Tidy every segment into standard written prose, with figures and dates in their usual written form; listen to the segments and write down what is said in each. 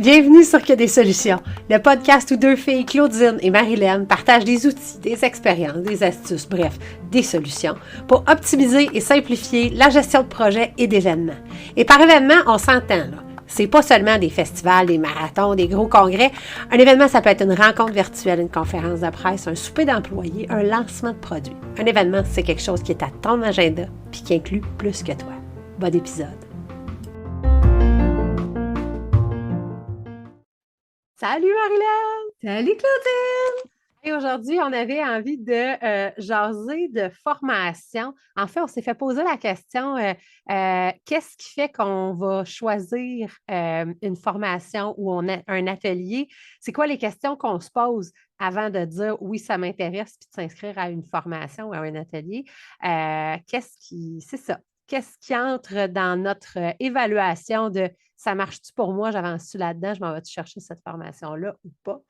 Bienvenue sur Que des solutions, le podcast où deux filles, Claudine et Marilyn, partagent des outils, des expériences, des astuces, bref, des solutions pour optimiser et simplifier la gestion de projets et d'événements. Et par événement, on s'entend là. C'est pas seulement des festivals, des marathons, des gros congrès. Un événement, ça peut être une rencontre virtuelle, une conférence de presse, un souper d'employés, un lancement de produits. Un événement, c'est quelque chose qui est à ton agenda puis qui inclut plus que toi. Bon épisode. Salut Marilyn! Salut Claudine! Et aujourd'hui, on avait envie de jaser de formation. En fait, on s'est fait poser la question, qu'est-ce qui fait qu'on va choisir une formation ou un atelier? C'est quoi les questions qu'on se pose avant de dire oui, ça m'intéresse, puis de s'inscrire à une formation ou à un atelier? C'est ça. Qu'est-ce qui entre dans notre évaluation de ça marche-tu pour moi, j'avance-tu là-dedans, je m'en vais-tu chercher cette formation-là ou pas?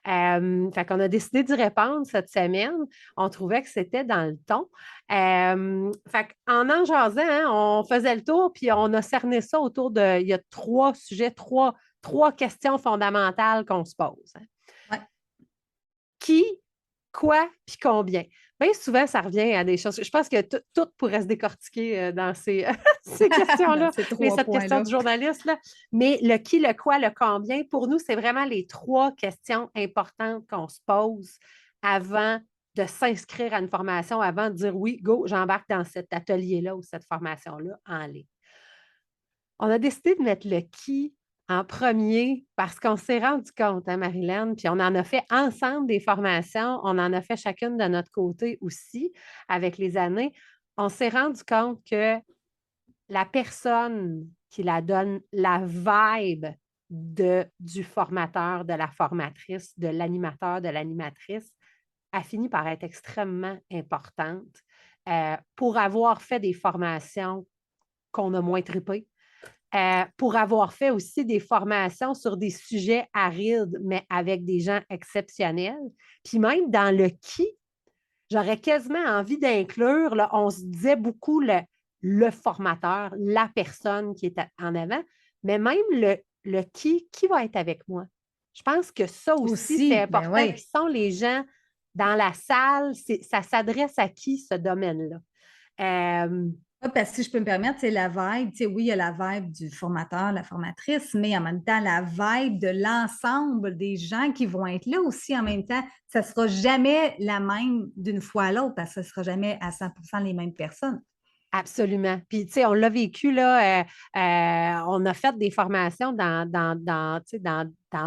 Fait qu'on a décidé d'y répondre cette semaine. On trouvait que c'était dans le ton. Fait qu'en jasant, hein, on faisait le tour, puis on a cerné ça autour de. Il y a trois sujets, trois questions fondamentales qu'on se pose. Hein. Ouais. Qui, quoi, puis combien? Bien souvent, ça revient à des choses. Je pense que tout pourrait se décortiquer dans ces, ces questions-là, Ces mais trois cette question points-là. du journaliste. Là. Mais le qui, le quoi, le combien, pour nous, c'est vraiment les trois questions importantes qu'on se pose avant de s'inscrire à une formation, avant de dire oui, go, j'embarque dans cet atelier-là ou cette formation-là en ligne. On a décidé de mettre le qui en premier parce qu'on s'est rendu compte, hein, Marilyn, puis on en a fait ensemble des formations, on en a fait chacune de notre côté aussi avec les années. On s'est rendu compte que la personne qui la donne la vibe du formateur, de la formatrice, de l'animateur, de l'animatrice, a fini par être extrêmement importante pour avoir fait des formations qu'on a moins trippées, pour avoir fait aussi des formations sur des sujets arides, mais avec des gens exceptionnels. Puis même dans le qui, j'aurais quasiment envie d'inclure, là, on se disait beaucoup le formateur, la personne qui est en avant, mais même le qui va être avec moi. Je pense que ça aussi, c'est Aussi, ben important. oui. Qui sont les gens dans la salle? Ça s'adresse à qui, ce domaine-là? Parce que si je peux me permettre, c'est la vibe. Oui, il y a la vibe du formateur, la formatrice, mais en même temps, la vibe de l'ensemble des gens qui vont être là aussi en même temps. Ça ne sera jamais la même d'une fois à l'autre parce que ce ne sera jamais à 100% les mêmes personnes. Absolument. Puis, tu sais, on l'a vécu, là, on a fait des formations dans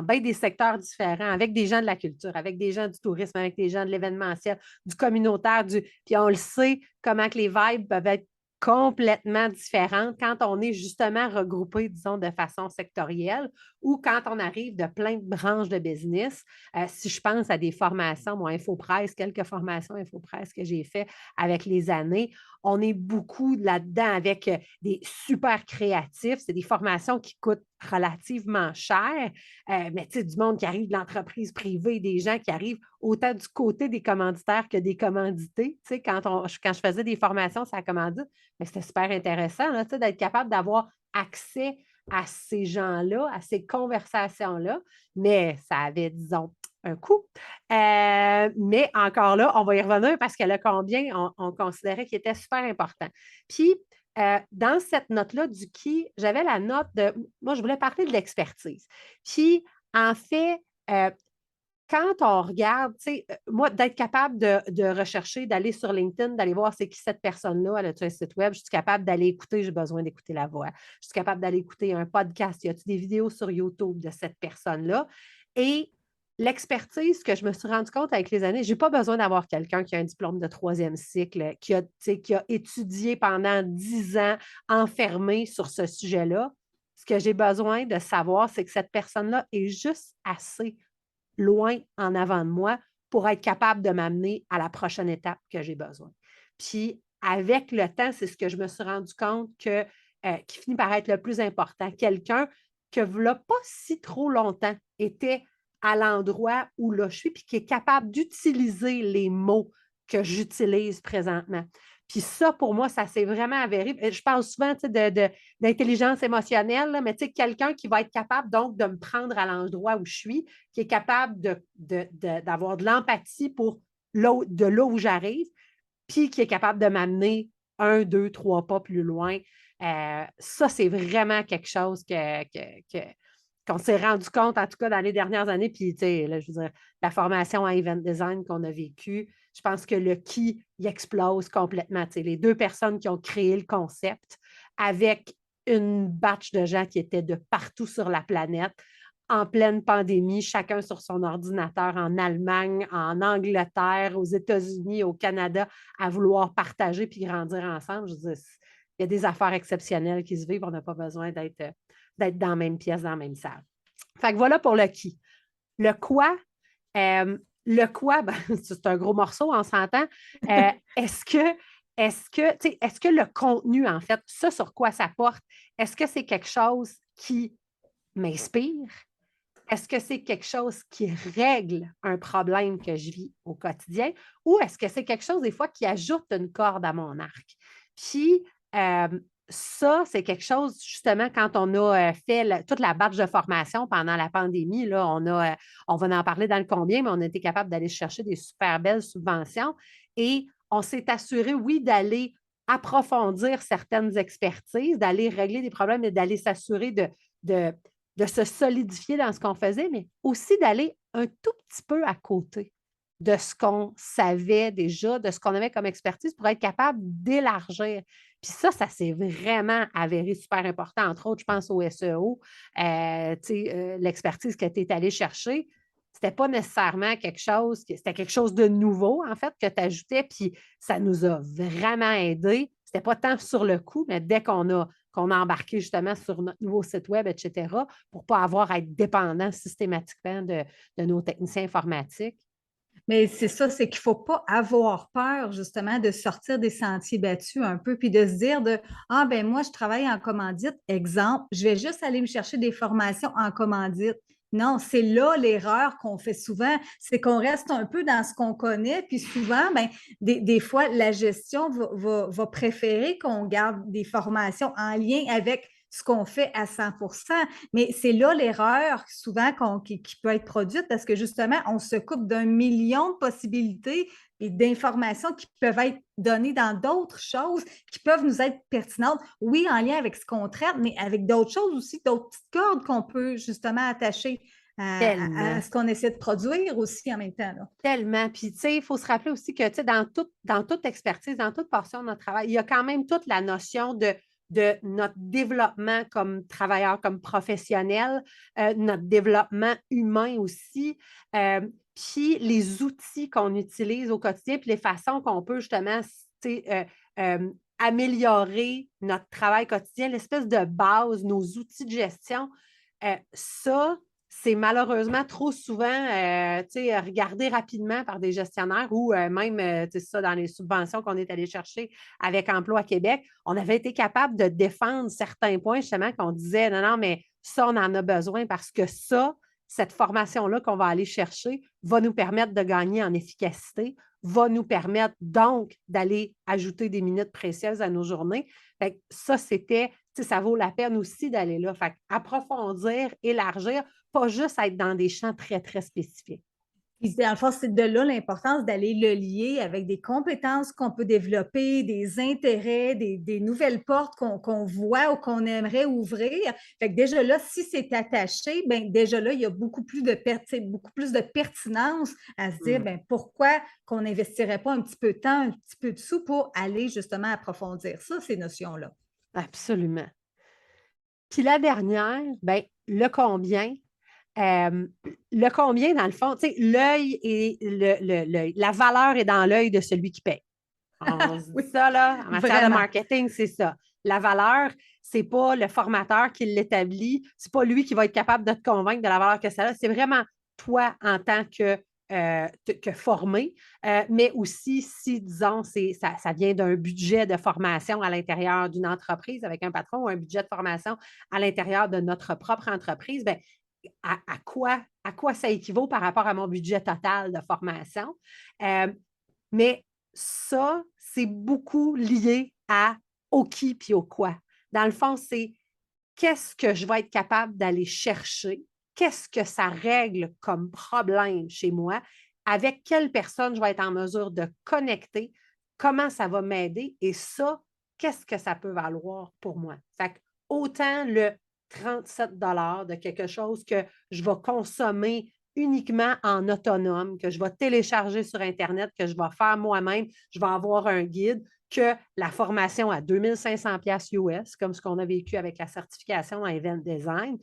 bien des secteurs différents, avec des gens de la culture, avec des gens du tourisme, avec des gens de l'événementiel, du communautaire, puis on le sait, comment que les vibes peuvent être complètement différentes quand on est justement regroupé, disons, de façon sectorielle ou quand on arrive de plein de branches de business. Si je pense à des formations, moi, InfoPresse, quelques formations InfoPresse que j'ai fait avec les années, on est beaucoup là-dedans avec des super créatifs. C'est des formations qui coûtent relativement cher, mais tu sais, du monde qui arrive de l'entreprise privée, des gens qui arrivent autant du côté des commanditaires que des commandités. Tu sais, quand je faisais des formations sur la commandite, mais c'était super intéressant là, tu sais, d'être capable d'avoir accès à ces gens-là, à ces conversations-là, mais ça avait, disons, un coût. Mais encore là, on va y revenir parce que le combien, on considérait qu'il était super important. Puis, dans cette note-là du qui, j'avais la note de. Moi, je voulais parler de l'expertise. Puis, en fait, quand on regarde, tu sais, moi, d'être capable de rechercher, d'aller sur LinkedIn, d'aller voir c'est qui cette personne-là, elle a-tu un site web, je suis capable d'aller écouter, j'ai besoin d'écouter la voix. Je suis capable d'aller écouter un podcast, y a-tu des vidéos sur YouTube de cette personne-là? Et l'expertise que je me suis rendu compte avec les années, je n'ai pas besoin d'avoir quelqu'un qui a un diplôme de troisième cycle, qui a étudié pendant 10 ans, enfermé sur ce sujet-là. Ce que j'ai besoin de savoir, c'est que cette personne-là est juste assez loin en avant de moi pour être capable de m'amener à la prochaine étape que j'ai besoin. Puis, avec le temps, c'est ce que je me suis rendu compte qui finit par être le plus important. Quelqu'un que, voilà pas si trop longtemps, était à l'endroit où là je suis, puis qui est capable d'utiliser les mots que j'utilise présentement. Puis ça, pour moi, ça s'est vraiment avéré. Je parle souvent d'intelligence émotionnelle, là, mais quelqu'un qui va être capable donc de me prendre à l'endroit où je suis, qui est capable d'avoir de l'empathie pour de là où j'arrive, puis qui est capable de m'amener un, deux, trois pas plus loin. Ça, c'est vraiment quelque chose qu'on s'est rendu compte, en tout cas dans les dernières années. Puis, là, je veux dire, la formation en event design qu'on a vécue, je pense que le qui il explose complètement. Les deux personnes qui ont créé le concept avec une batch de gens qui étaient de partout sur la planète, en pleine pandémie, chacun sur son ordinateur en Allemagne, en Angleterre, aux États-Unis, au Canada, à vouloir partager puis grandir ensemble. Je veux dire, il y a des affaires exceptionnelles qui se vivent. On n'a pas besoin d'être dans la même pièce, dans la même salle. Fait que voilà pour le qui. Le quoi, ben, c'est un gros morceau, on s'entend. Est-ce que le contenu, en fait, ça sur quoi ça porte, est-ce que c'est quelque chose qui m'inspire? Est-ce que c'est quelque chose qui règle un problème que je vis au quotidien ou est-ce que c'est quelque chose, des fois, qui ajoute une corde à mon arc? Puis, ça, c'est quelque chose, justement, quand on a fait toute la batch de formation pendant la pandémie, là, on va en parler dans le combien, mais on a été capable d'aller chercher des super belles subventions et on s'est assuré, oui, d'aller approfondir certaines expertises, d'aller régler des problèmes et d'aller s'assurer de se solidifier dans ce qu'on faisait, mais aussi d'aller un tout petit peu à côté de ce qu'on savait déjà, de ce qu'on avait comme expertise pour être capable d'élargir. Puis ça s'est vraiment avéré super important. Entre autres, je pense au SEO, l'expertise que tu es allé chercher, c'était pas nécessairement c'était quelque chose de nouveau, en fait, que tu ajoutais, puis ça nous a vraiment aidés. C'était pas tant sur le coup, mais dès qu'on a embarqué justement sur notre nouveau site web, etc., pour ne pas avoir à être dépendant systématiquement de nos techniciens informatiques. Mais c'est ça, c'est qu'il ne faut pas avoir peur justement de sortir des sentiers battus un peu, puis de se dire ah ben moi, je travaille en commandite, exemple, je vais juste aller me chercher des formations en commandite. Non, c'est là l'erreur qu'on fait souvent, c'est qu'on reste un peu dans ce qu'on connaît, puis souvent, ben, des fois, la gestion va préférer qu'on garde des formations en lien avec ce qu'on fait à 100 mais c'est là l'erreur souvent qui peut être produite parce que justement, on se coupe d'un million de possibilités et d'informations qui peuvent être données dans d'autres choses qui peuvent nous être pertinentes, oui, en lien avec ce qu'on traite, mais avec d'autres choses aussi, d'autres petites cordes qu'on peut justement attacher à Tellement. ce qu'on essaie de produire aussi en même temps. Là. Tellement. Puis, tu sais, il faut se rappeler aussi que, tu sais, dans toute expertise, dans toute portion de notre travail, il y a quand même toute la notion de notre développement comme travailleur, comme professionnel, notre développement humain aussi, puis les outils qu'on utilise au quotidien, puis les façons qu'on peut justement, tu sais, améliorer notre travail quotidien, l'espèce de base, nos outils de gestion, ça, c'est malheureusement trop souvent regardé rapidement par des gestionnaires ou même ça, dans les subventions qu'on est allé chercher avec Emploi Québec, on avait été capable de défendre certains points, justement, qu'on disait non, non, mais ça, on en a besoin parce que ça, cette formation-là qu'on va aller chercher va nous permettre de gagner en efficacité, va nous permettre donc d'aller ajouter des minutes précieuses à nos journées. Fait que ça, ça vaut la peine aussi d'aller là. Fait approfondir, élargir, pas juste être dans des champs très, très spécifiques. Puis, dans le fond, c'est de là l'importance d'aller le lier avec des compétences qu'on peut développer, des intérêts, des nouvelles portes qu'on voit ou qu'on aimerait ouvrir. Fait que déjà là, si c'est attaché, ben déjà là, il y a beaucoup plus de pertinence à se dire ben pourquoi qu'on n'investirait pas un petit peu de temps, un petit peu de sous pour aller justement approfondir ça, ces notions-là. Absolument. Puis la dernière, ben, le combien. Le combien, dans le fond, tu sais, l'œil et la valeur est dans l'œil de celui qui paye. On se Oui, dit ça, là, en matière de vraiment. marketing, c'est ça. La valeur, c'est pas le formateur qui l'établit, c'est pas lui qui va être capable de te convaincre de la valeur que ça a, c'est vraiment toi en tant que formé, mais aussi si, disons, ça vient d'un budget de formation à l'intérieur d'une entreprise avec un patron ou un budget de formation à l'intérieur de notre propre entreprise, bien, à quoi ça équivaut par rapport à mon budget total de formation. Mais ça, c'est beaucoup lié au qui puis au quoi. Dans le fond, c'est qu'est-ce que je vais être capable d'aller chercher? Qu'est-ce que ça règle comme problème chez moi? Avec quelle personne je vais être en mesure de connecter? Comment ça va m'aider? Et ça, qu'est-ce que ça peut valoir pour moi? Fait que autant le 37 de quelque chose que je vais consommer uniquement en autonome, que je vais télécharger sur Internet, que je vais faire moi-même, je vais avoir un guide, que la formation à 2500 $ US, comme ce qu'on a vécu avec la certification en Event Design.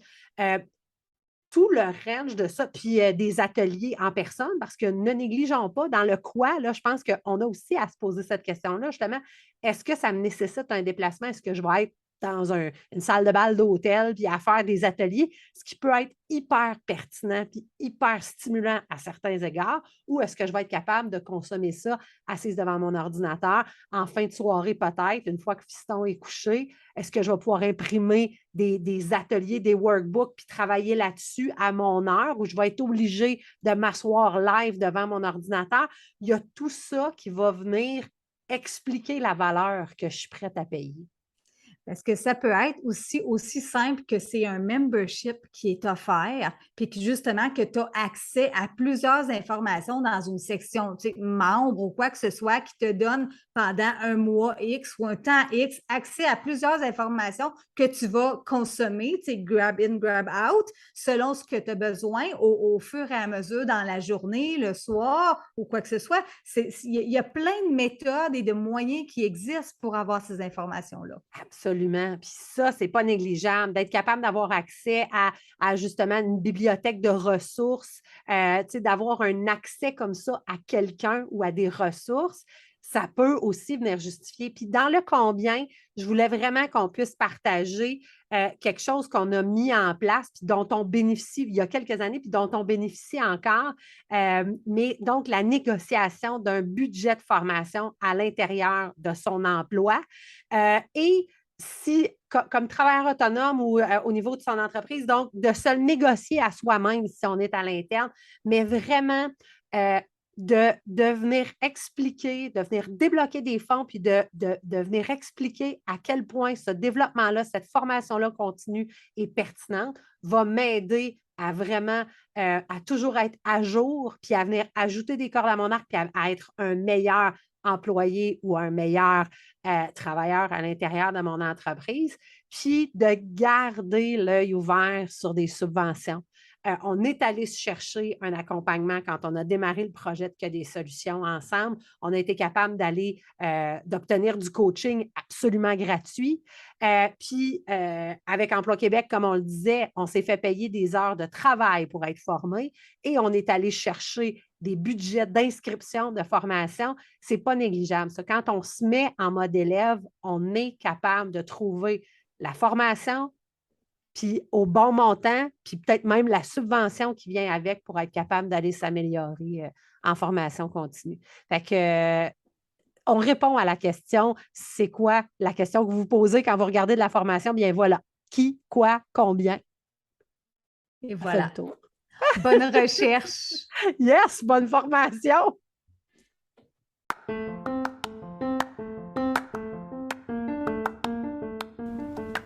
Tout le range de ça, puis des ateliers en personne, parce que ne négligeons pas, dans le quoi, là, je pense qu'on a aussi à se poser cette question-là, justement, est-ce que ça me nécessite un déplacement? Est-ce que je vais être dans une salle de bal d'hôtel, puis à faire des ateliers, ce qui peut être hyper pertinent, puis hyper stimulant à certains égards, ou est-ce que je vais être capable de consommer ça assise devant mon ordinateur, en fin de soirée peut-être, une fois que Fiston est couché, est-ce que je vais pouvoir imprimer des ateliers, des workbooks, puis travailler là-dessus à mon heure, où je vais être obligée de m'asseoir live devant mon ordinateur? Il y a tout ça qui va venir expliquer la valeur que je suis prête à payer. Parce que ça peut être aussi simple que c'est un membership qui est offert, puis que justement que tu as accès à plusieurs informations dans une section, tu sais, membre ou quoi que ce soit, qui te donne pendant un mois X ou un temps X accès à plusieurs informations que tu vas consommer, tu sais, grab in, grab out, selon ce que tu as besoin au fur et à mesure dans la journée, le soir ou quoi que ce soit. Il y a plein de méthodes et de moyens qui existent pour avoir ces informations-là. Absolument. Puis ça, c'est pas négligeable, d'être capable d'avoir accès à justement une bibliothèque de ressources, d'avoir un accès comme ça à quelqu'un ou à des ressources, ça peut aussi venir justifier. Puis dans le combien, je voulais vraiment qu'on puisse partager quelque chose qu'on a mis en place, puis dont on bénéficie il y a quelques années, puis dont on bénéficie encore. Mais donc, la négociation d'un budget de formation à l'intérieur de son emploi. Et si, comme travailleur autonome ou au niveau de son entreprise, donc de se le négocier à soi-même si on est à l'interne, mais vraiment de venir expliquer, de venir débloquer des fonds, puis de venir expliquer à quel point ce développement-là, cette formation-là continue et pertinente, va m'aider à vraiment à toujours être à jour, puis à venir ajouter des cordes à mon arc, puis à être un meilleur employé ou un meilleur travailleur à l'intérieur de mon entreprise, puis de garder l'œil ouvert sur des subventions. On est allé se chercher un accompagnement quand on a démarré le projet de Que des solutions ensemble. On a été capable d'obtenir du coaching absolument gratuit. Puis, avec Emploi Québec, comme on le disait, on s'est fait payer des heures de travail pour être formé et on est allé chercher des budgets d'inscription de formation. Ce n'est pas négligeable. Ça. Quand on se met en mode élève, on est capable de trouver la formation, puis au bon montant, puis peut-être même la subvention qui vient avec pour être capable d'aller s'améliorer en formation continue. Fait que, on répond à la question, c'est quoi la question que vous vous posez quand vous regardez de la formation? Bien voilà, qui, quoi, combien? Et voilà. Bonne recherche. Yes, bonne formation.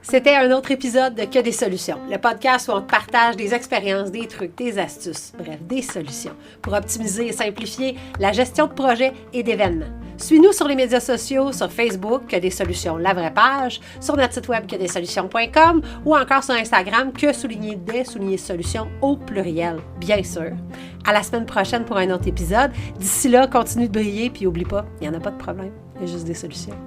C'était un autre épisode de Que des solutions, le podcast où on te partage des expériences, des trucs, des astuces, bref, des solutions pour optimiser et simplifier la gestion de projets et d'événements. Suis-nous sur les médias sociaux, sur Facebook, Que des solutions, la vraie page, sur notre site web quedessolutions.com ou encore sur Instagram, que_des_solutions au pluriel, bien sûr. À la semaine prochaine pour un autre épisode. D'ici là, continue de briller, puis oublie pas, il n'y en a pas de problème, il y a juste des solutions.